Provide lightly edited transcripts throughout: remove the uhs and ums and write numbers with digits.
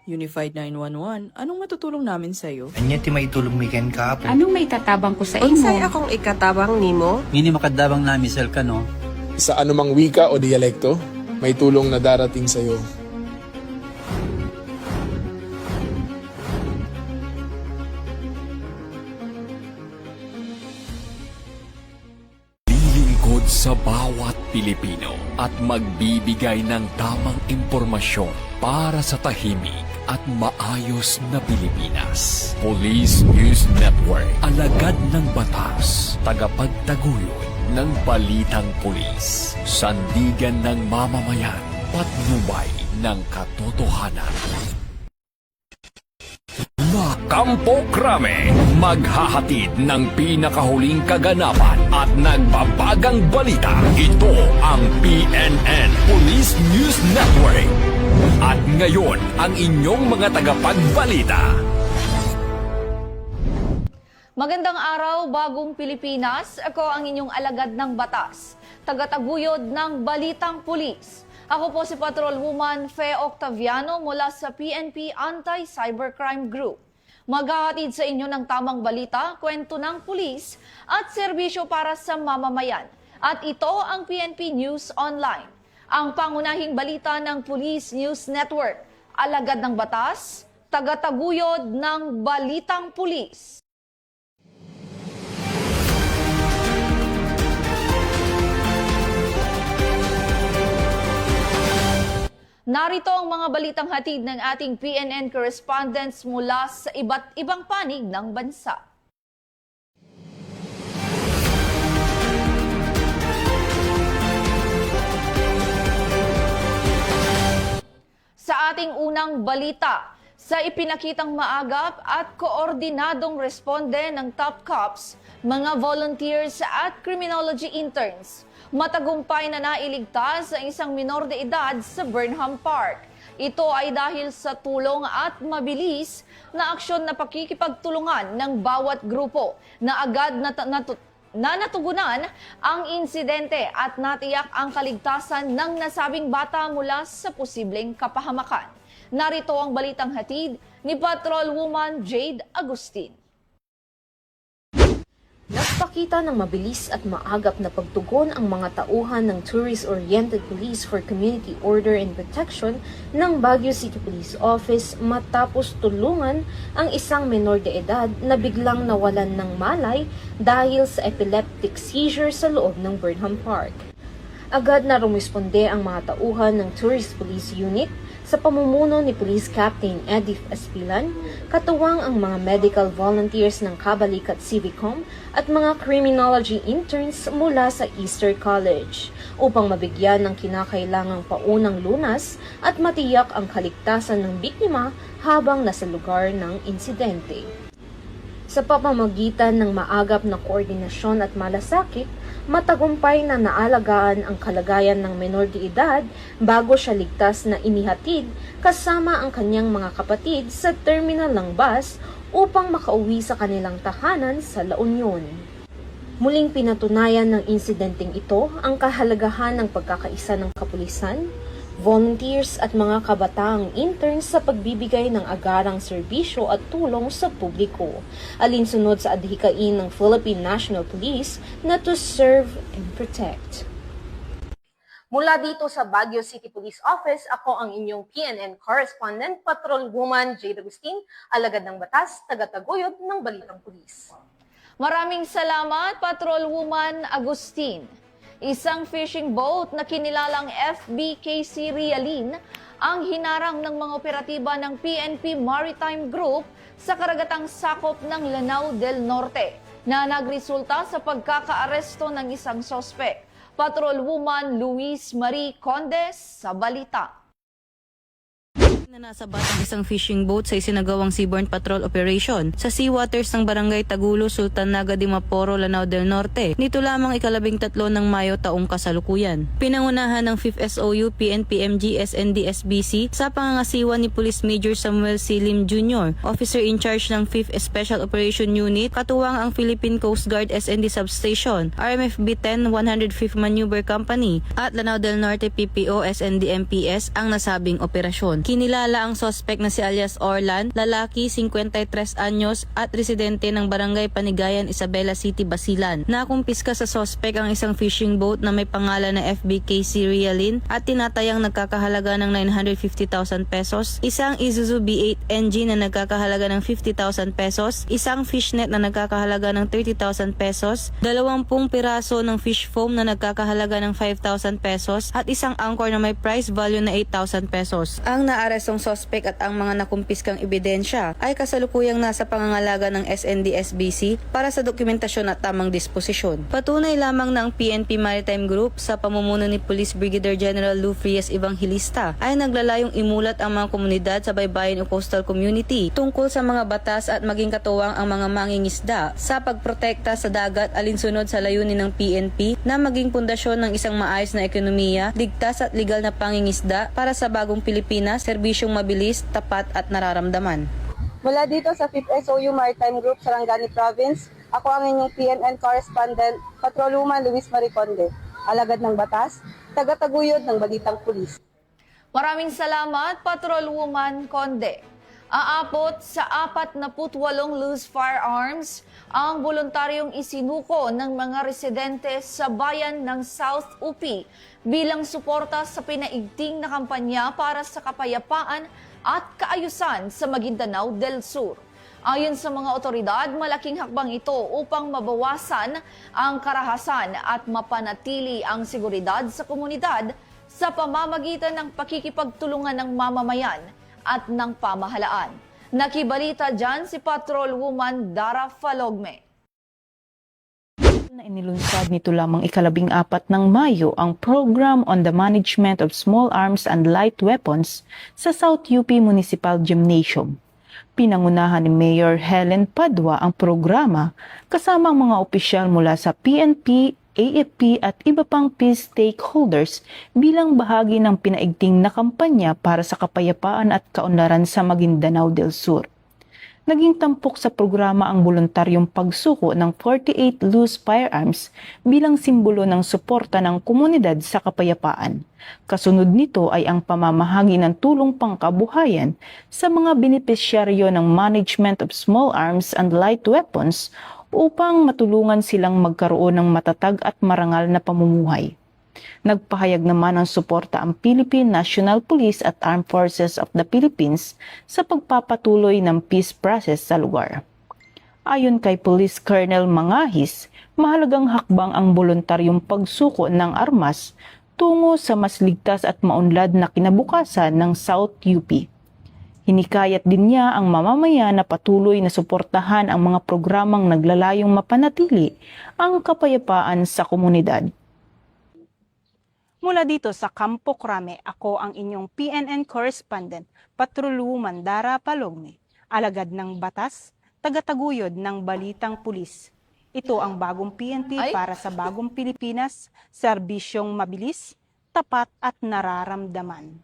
Unified 911, anong matutulong namin sa'yo? Anya ti may tulong mi ken ka po. Anong may tatabang ko sa Unsay imo? akong ikatabang nimo? Ngini makadabang na misal ka no. Sa anumang wika o dialekto, may tulong na darating sa iyo. Lilingkod sa bawat Pilipino at magbibigay ng tamang impormasyon para sa tahimik at maayos na Pilipinas. Police News Network, alagad ng batas, tagapagtaguyod ng balitang pulis, sandigan ng mamamayan, patnubay ng katotohanan. Kampo Krame, maghahatid ng pinakahuling kaganapan at nagbabagang balita. Ito ang PNN Police News Network. At ngayon, ang inyong mga tagapagbalita. Magandang araw, bagong Pilipinas. Ako ang inyong alagad ng batas, tagataguyod ng Balitang Pulis. Ako po si Patrolwoman Fe Octaviano mula sa PNP Anti-Cybercrime Group. Maghahatid sa inyo ng tamang balita, kwento ng pulis at serbisyo para sa mamamayan. At ito ang PNP News Online, ang pangunahing balita ng Police News Network. Alagad ng batas, tagataguyod ng Balitang Pulis. Narito ang mga balitang hatid ng ating PNN correspondents mula sa iba't ibang panig ng bansa. Sa ating unang balita, sa ipinakitang maagap at koordinadong responde ng top cops, mga volunteers at criminology interns, matagumpay na nailigtas ang isang minor de edad sa Burnham Park. Ito ay dahil sa tulong at mabilis na aksyon na pakikipagtulungan ng bawat grupo na agad natugunan ang insidente at natiyak ang kaligtasan ng nasabing bata mula sa posibleng kapahamakan. Narito ang balitang hatid ni Patrolwoman Jade Agustin. Nagpakita ng mabilis at maagap na pagtugon ang mga tauhan ng Tourist-Oriented Police for Community Order and Protection ng Baguio City Police Office matapos tulungan ang isang menor de edad na biglang nawalan ng malay dahil sa epileptic seizure sa loob ng Burnham Park. Agad na rumisponde ang mga tauhan ng Tourist Police Unit sa pamumuno ni Police Captain Edith Aspilan, katuwang ang mga medical volunteers ng Kabalikat Civicom at mga criminology interns mula sa Easter College upang mabigyan ng kinakailangang paunang lunas at matiyak ang kaligtasan ng biktima habang nasa lugar ng insidente. Sa pamamagitan ng maagap na koordinasyon at malasakit, matagumpay na naalagaan ang kalagayan ng menor de edad bago siya ligtas na inihatid kasama ang kanyang mga kapatid sa terminal ng bus upang makauwi sa kanilang tahanan sa La Union. Muling pinatunayan ng insidenteng ito ang kahalagahan ng pagkakaisa ng kapulisan, volunteers at mga kabataang interns sa pagbibigay ng agarang serbisyo at tulong sa publiko, alinsunod sa adhikain ng Philippine National Police na to serve and protect. Mula dito sa Baguio City Police Office, ako ang inyong PNN correspondent, Patrolwoman Jade Agustin, alagad ng batas, tagataguyod ng Balitang Pulis. Maraming salamat, Patrolwoman Agustin. Isang fishing boat na kinilalang FBKC Realin ang hinarang ng mga operatiba ng PNP Maritime Group sa karagatang sakop ng Lanao del Norte na nagresulta sa pagkakaaresto ng isang sospek. Patrolwoman Luis Marie Condes sa balita. Na nasabat ang isang fishing boat sa isinagawang seaborne patrol operation sa seawaters ng Barangay Tagulo, Sultan Naga de Maporo, Lanao del Norte. Nito lamang 13 ng Mayo taong kasalukuyan. Pinangunahan ng 5th SOU PNP-MG SND-SBC sa pangangasiwa ni Police Major Samuel C. Lim Jr., Officer in charge ng 5th Special Operation Unit, katuwang ang Philippine Coast Guard SND Substation, RMFB 10 105th Maneuver Company at Lanao del Norte PPO SND-MPS ang nasabing operasyon. Kinila Kinilala ang suspect na si alias Orlan, lalaki 53 anyos at residente ng Barangay Panigayan, Isabela City, Basilan. Nakumpiska sa suspect ang isang fishing boat na may pangalan na FBKC Realin at tinatayang nagkakahalaga ng 950,000 pesos, isang Isuzu B8 engine na nagkakahalaga ng 50,000 pesos, isang fishnet na nagkakahalaga ng 30,000 pesos, 20 piraso ng fish foam na nagkakahalaga ng 5,000 pesos at isang anchor na may price value na 8,000 pesos. Ang naarestong suspect at ang mga nakumpiskang ebidensya ay kasalukuyang nasa pangangalaga ng SND-SBC para sa dokumentasyon at tamang disposisyon. Patunay lamang na ang PNP Maritime Group sa pamumuno ni Police Brigadier General Lou Frias Evangelista ay naglalayong imulat ang mga komunidad sa baybayin o coastal community tungkol sa mga batas at maging katuwang ang mga mangingisda sa pagprotekta sa dagat alinsunod sa layunin ng PNP na maging pundasyon ng isang maayos na ekonomiya, ligtas at legal na pangingisda para sa bagong Pilipinas, serbisyong mabilis, tapat at nararamdaman. Mula dito sa 5th SOU Maritime Group, Sarangani Province, ako ang inyong PNN correspondent, Patrolwoman Luis Mariconde, alagad ng batas, tagataguyod ng Balitang Pulis. Maraming salamat, Patrolwoman Conde. Aabot sa 48 loose firearms ang voluntaryong isinuko ng mga residente sa bayan ng South UP bilang suporta sa pinaigting na kampanya para sa kapayapaan at kaayusan sa Maguindanao del Sur. Ayon sa mga otoridad, malaking hakbang ito upang mabawasan ang karahasan at mapanatili ang seguridad sa komunidad sa pamamagitan ng pakikipagtulungan ng mamamayan at ng pamahalaan. Nakibalita dyan si Patrolwoman Dara Falogme. Na inilunsad nito lamang 14 ng Mayo ang Program on the Management of Small Arms and Light Weapons sa South UP Municipal Gymnasium. Pinangunahan ni Mayor Helen Padua ang programa kasama ang mga opisyal mula sa PNP, AFP at iba pang peace stakeholders bilang bahagi ng pinaigting na kampanya para sa kapayapaan at kaunlaran sa Maguindanao del Sur. Naging tampok sa programa ang voluntaryong pagsuko ng 48 loose firearms bilang simbolo ng suporta ng komunidad sa kapayapaan. Kasunod nito ay ang pamamahagi ng tulong pangkabuhayan sa mga benepisyaryo ng Management of Small Arms and Light Weapons upang matulungan silang magkaroon ng matatag at marangal na pamumuhay. Nagpahayag naman ng suporta ang Philippine National Police at Armed Forces of the Philippines sa pagpapatuloy ng peace process sa lugar. Ayon kay Police Colonel Mangahis, mahalagang hakbang ang voluntaryong pagsuko ng armas tungo sa mas ligtas at maunlad na kinabukasan ng South UP. Hinikayat din niya ang mamamayan na patuloy na suportahan ang mga programang naglalayong mapanatili ang kapayapaan sa komunidad. Mula dito sa Campo Crame, ako ang inyong PNN correspondent, Patrolwoman Dara Palogme, alagad ng batas, tagataguyod ng Balitang Pulis. Ito ang bagong PNP para sa bagong Pilipinas, serbisyong mabilis, tapat at nararamdaman.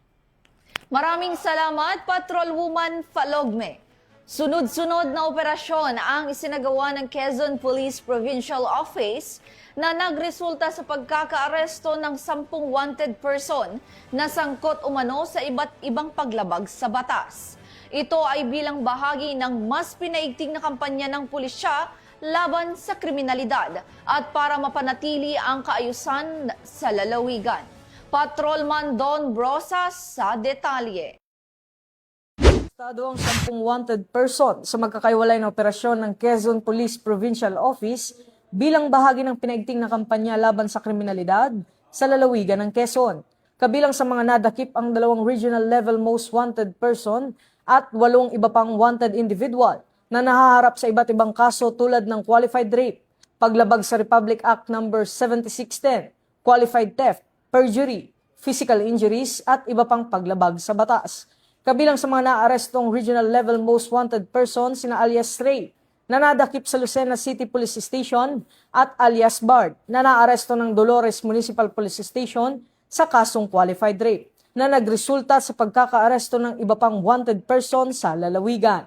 Maraming salamat, Patrolwoman Falogme. Sunod-sunod na operasyon ang isinagawa ng Quezon Police Provincial Office na nagresulta sa pagkakaaresto ng 10 wanted person na sangkot umano sa iba't ibang paglabag sa batas. Ito ay bilang bahagi ng mas pinaigting na kampanya ng pulisya laban sa kriminalidad at para mapanatili ang kaayusan sa lalawigan. Patrolman Don Brosas sa detalye. Estado ang 10 wanted person sa magkakaiwalay na operasyon ng Quezon Police Provincial Office bilang bahagi ng pinaigting na kampanya laban sa kriminalidad sa lalawigan ng Quezon. Kabilang sa mga nadakip ang 2 regional level most wanted person at 8 iba pang wanted individual na nahaharap sa iba't ibang kaso tulad ng qualified rape, paglabag sa Republic Act No. 7610, qualified theft, perjury, physical injuries at iba pang paglabag sa batas. Kabilang sa mga naarestong regional level most wanted person sina alias Ray na nadakip sa Lucena City Police Station at alias Bard na naaresto ng Dolores Municipal Police Station sa kasong qualified rape na nagresulta sa pagkakaaresto ng iba pang wanted person sa lalawigan.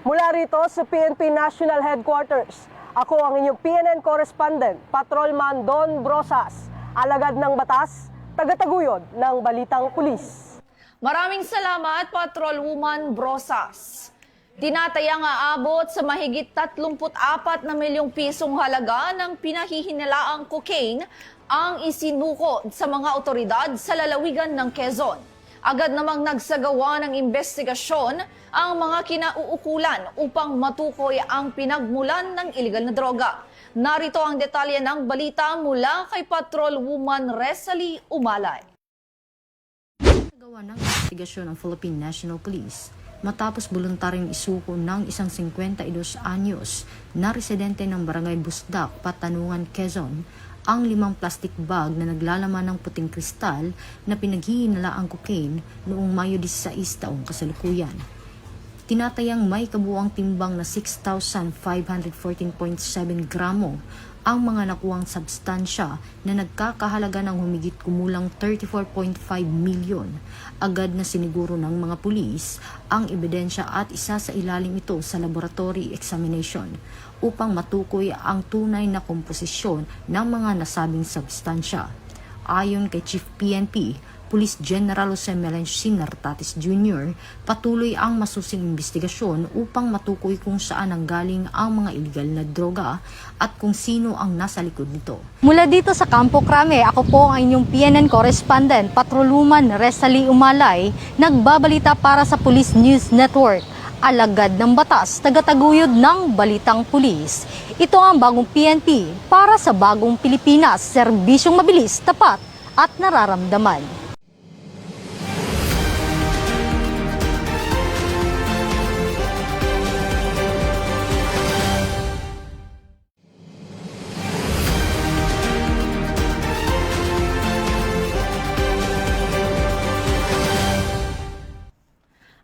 Mula rito sa PNP National Headquarters, ako ang inyong PNN correspondent, Patrolman Don Brosas, alagad ng batas, tagataguyod ng Balitang Pulis. Maraming salamat, Patrolwoman Brosas. Tinatayang aabot sa mahigit 34 na milyong pisong halaga ng pinahihinalaang cocaine ang isinuko sa mga otoridad sa lalawigan ng Quezon. Agad namang nagsagawa ng investigasyon ang mga kinauukulan upang matukoy ang pinagmulan ng iligal na droga. Narito ang detalye ng balita mula kay Patrolwoman Resalie Umalay. Gawa ng investigasyon ng Philippine National Police matapos voluntaryong isuko ng isang 52 anyos na residente ng Barangay Busdak, Patanungan, Quezon, ang 5 plastic bag na naglalaman ng puting kristal na pinaghihinalaang cocaine noong Mayo 16 taong kasalukuyan. Tinatayang may kabuuang timbang na 6,514.7 gramo ang mga nakuwang substansya na nagkakahalaga ng humigit kumulang 34.5 milyon. Agad na siniguro ng mga pulis ang ebidensya at isa sa ilalim ito sa laboratory examination upang matukoy ang tunay na komposisyon ng mga nasabing substansya. Ayon kay Chief PNP, Police General Jose Melencio Nartatis Jr., patuloy ang masusing investigasyon upang matukoy kung saan nanggaling ang mga iligal na droga at kung sino ang nasa likod nito. Mula dito sa Campo Crame, ako po ang inyong PNN correspondent, Patrolwoman Resalie Umalay, nagbabalita para sa Police News Network. Alagad ng batas, tagataguyod ng balitang pulis. Ito ang bagong PNP para sa bagong Pilipinas, serbisyong mabilis, tapat at nararamdaman.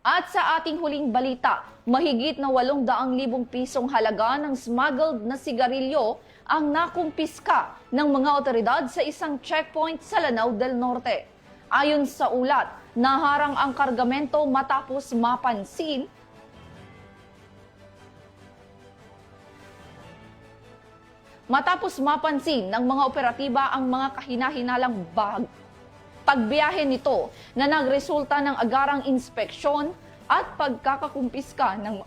At sa ating huling balita, mahigit na 800,000 pisong halaga ng smuggled na sigarilyo ang nakumpiska ng mga otoridad sa isang checkpoint sa Lanao del Norte. Ayon sa ulat, naharang ang kargamento matapos mapansin ng mga operatiba ang mga kahinahinalang pagbiyahe nito na nagresulta ng agarang inspeksyon at pagkakakumpiska ng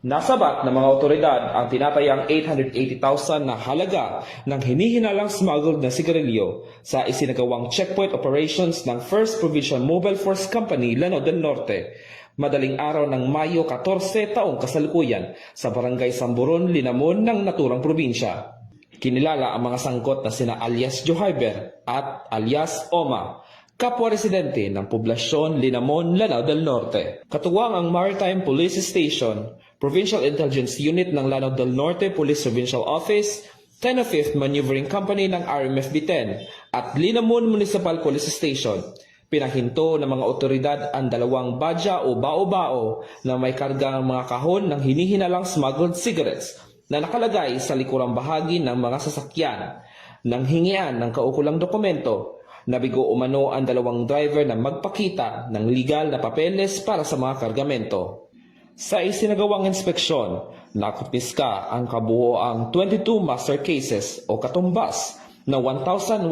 Nasabat ng mga otoridad ang tinatayang 880,000 na halaga ng hinihinalang smuggled na sigarilyo sa isinagawang checkpoint operations ng 1st Provincial Mobile Force Company, Lanao del Norte, madaling araw ng Mayo 14 taong kasalukuyan sa Barangay Samburon, Linamon ng naturang probinsya. Kinilala ang mga sangkot na sina alias Johyber at alias Oma, kapwa residente ng poblasyon Linamon, Lanao del Norte. Katuwang ang Maritime Police Station, Provincial Intelligence Unit ng Lanao del Norte Police Provincial Office, 10th Maneuvering Company ng RMFB-10 at Linamon Municipal Police Station. Pinahinto ng mga otoridad ang 2 badya o bao-bao na may kargang mga kahon ng hinihinalang smuggled cigarettes na nakalagay sa likurang bahagi ng mga sasakyan. Nang hingian ng kaukulang dokumento, nabigo umano ang 2 driver na magpakita ng legal na papeles para sa mga kargamento. Sa isinagawang inspeksyon, nakumpiska ang kabuoang 22 master cases o katumbas na 1,100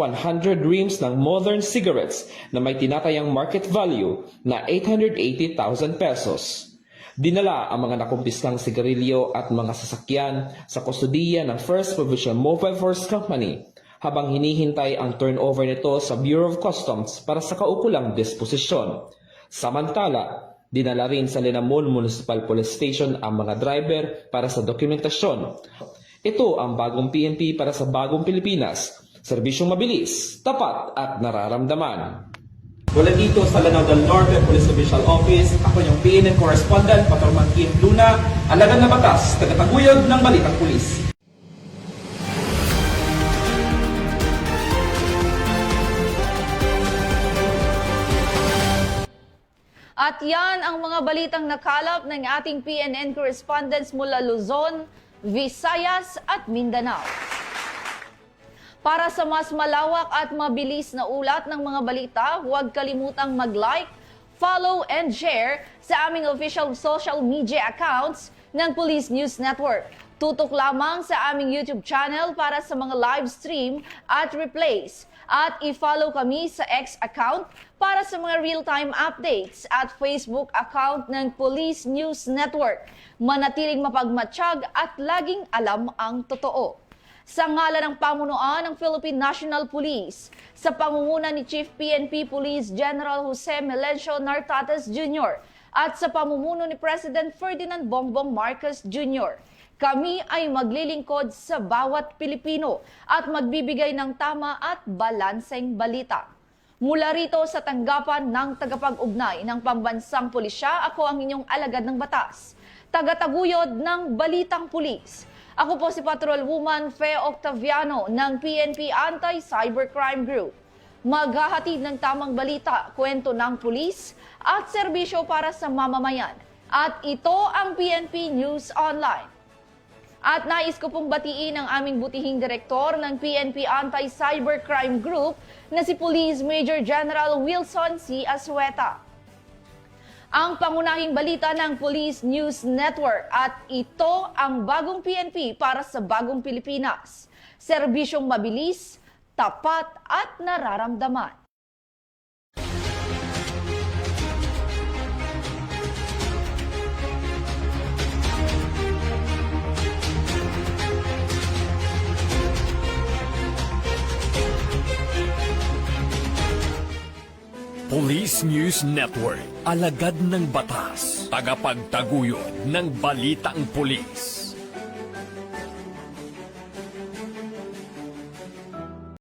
reams ng modern cigarettes na may tinatayang market value na 880,000 pesos. Dinala ang mga nakumpiskang sigarilyo at mga sasakyan sa kustudiya ng 1st Provincial Mobile Force Company habang hinihintay ang turnover nito sa Bureau of Customs para sa kaukulang disposisyon. Samantala, dinala rin sa Linamon Municipal Police Station ang mga driver para sa dokumentasyon. Ito ang bagong PNP para sa bagong Pilipinas, serbisyong mabilis, tapat at nararamdaman. Mula dito sa Lanao del Norte Police Official Office, ako yung PNN Correspondent, Patrolman Kim Luna, alagad na batas, tagataguyod ng Balitang Pulis. At yan ang mga balitang nakalap ng ating PNN correspondents mula Luzon, Visayas at Mindanao. Para sa mas malawak at mabilis na ulat ng mga balita, huwag kalimutang mag-like, follow and share sa aming official social media accounts ng Police News Network. Tutok lamang sa aming YouTube channel para sa mga live stream at replays. At i-follow kami sa X account para sa mga real-time updates at Facebook account ng Police News Network. Manatiling mapagmatsyag at laging alam ang totoo. Sa ngalan ng pamunuan ng Philippine National Police, sa pangunguna ni Chief PNP Police General Jose Melencio Nartates Jr. at sa pamumuno ni President Ferdinand Bongbong Marcos Jr., kami ay maglilingkod sa bawat Pilipino at magbibigay ng tama at balanseng balita. Mula rito sa tanggapan ng tagapag-ugnay ng Pambansang Pulisya, ako ang inyong alagad ng batas, tagataguyod ng Balitang Pulis. Ako po si Patrolwoman Fe Octaviano ng PNP Anti-Cybercrime Group. Maghahatid ng tamang balita, kwento ng pulis at serbisyo para sa mamamayan. At ito ang PNP News Online. At nais ko pong batiin ang aming butihing direktor ng PNP Anti-Cybercrime Group na si Police Major General Wilson C. Asueta. Ang pangunahing balita ng Police News Network at ito ang bagong PNP para sa bagong Pilipinas. Serbisyong mabilis, tapat at nararamdaman. Police News Network, alagad ng batas, tagapagtaguyod ng balitang pulis.